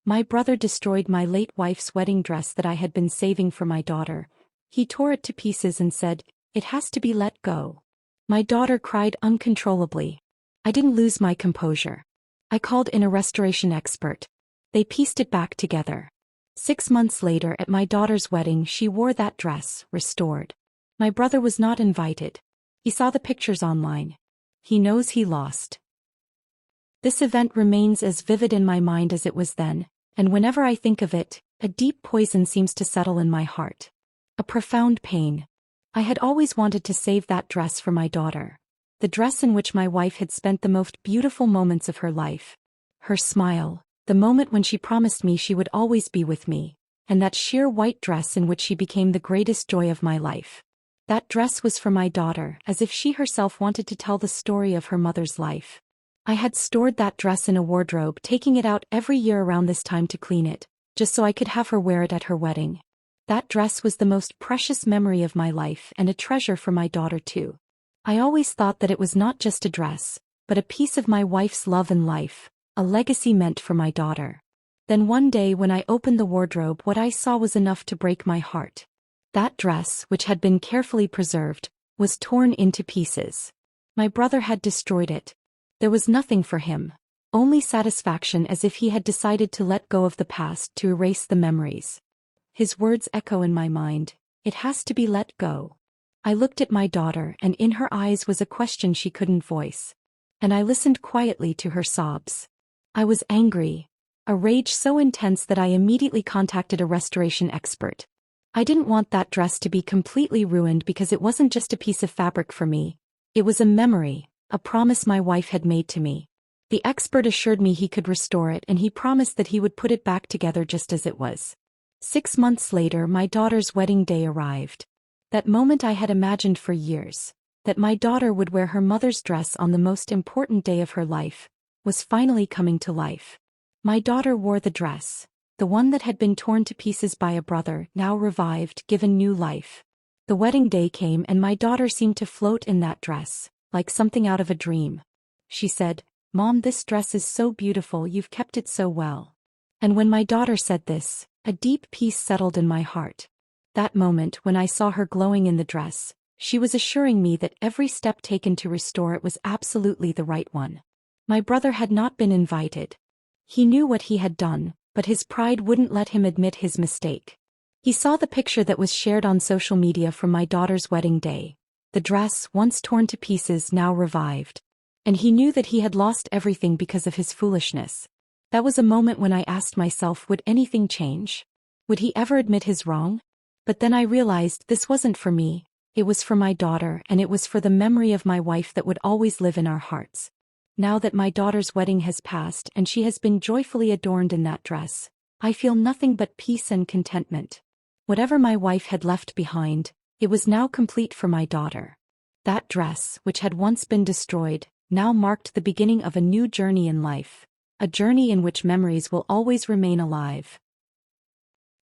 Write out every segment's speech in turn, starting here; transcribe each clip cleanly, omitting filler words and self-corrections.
My brother destroyed my late wife's wedding dress that I had been saving for my daughter. He tore it to pieces and said, "It has to be let go." My daughter cried uncontrollably. I didn't lose my composure. I called in a restoration expert. They pieced it back together. 6 months later at my daughter's wedding she wore that dress, restored. My brother was not invited. He saw the pictures online. He knows he lost. This event remains as vivid in my mind as it was then, and whenever I think of it, a deep poison seems to settle in my heart. A profound pain. I had always wanted to save that dress for my daughter. The dress in which my wife had spent the most beautiful moments of her life. Her smile, the moment when she promised me she would always be with me, and that sheer white dress in which she became the greatest joy of my life. That dress was for my daughter, as if she herself wanted to tell the story of her mother's life. I had stored that dress in a wardrobe, taking it out every year around this time to clean it, just so I could have her wear it at her wedding. That dress was the most precious memory of my life and a treasure for my daughter too. I always thought that it was not just a dress, but a piece of my wife's love and life, a legacy meant for my daughter. Then one day when I opened the wardrobe, what I saw was enough to break my heart. That dress, which had been carefully preserved, was torn into pieces. My brother had destroyed it. There was nothing for him, only satisfaction, as if he had decided to let go of the past, to erase the memories. His words echo in my mind, "It has to be let go." I looked at my daughter, and in her eyes was a question she couldn't voice. And I listened quietly to her sobs. I was angry, a rage so intense that I immediately contacted a restoration expert. I didn't want that dress to be completely ruined because it wasn't just a piece of fabric for me. It was a memory, a promise my wife had made to me. The expert assured me he could restore it, and he promised that he would put it back together just as it was. 6 months later my daughter's wedding day arrived. That moment I had imagined for years, that my daughter would wear her mother's dress on the most important day of her life, was finally coming to life. My daughter wore the dress, the one that had been torn to pieces by a brother, now revived, given new life. The wedding day came and my daughter seemed to float in that dress, like something out of a dream. She said, "Mom, this dress is so beautiful, you've kept it so well." And when my daughter said this, a deep peace settled in my heart. That moment when I saw her glowing in the dress, she was assuring me that every step taken to restore it was absolutely the right one. My brother had not been invited. He knew what he had done, but his pride wouldn't let him admit his mistake. He saw the picture that was shared on social media from my daughter's wedding day. The dress, once torn to pieces, now revived. And he knew that he had lost everything because of his foolishness. That was a moment when I asked myself, would anything change? Would he ever admit his wrong? But then I realized this wasn't for me, it was for my daughter, and it was for the memory of my wife that would always live in our hearts. Now that my daughter's wedding has passed and she has been joyfully adorned in that dress, I feel nothing but peace and contentment. Whatever my wife had left behind, it was now complete for my daughter. That dress, which had once been destroyed, now marked the beginning of a new journey in life, a journey in which memories will always remain alive.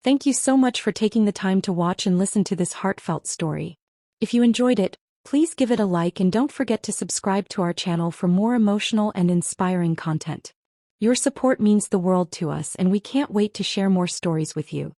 Thank you so much for taking the time to watch and listen to this heartfelt story. If you enjoyed it, please give it a like and don't forget to subscribe to our channel for more emotional and inspiring content. Your support means the world to us, and we can't wait to share more stories with you.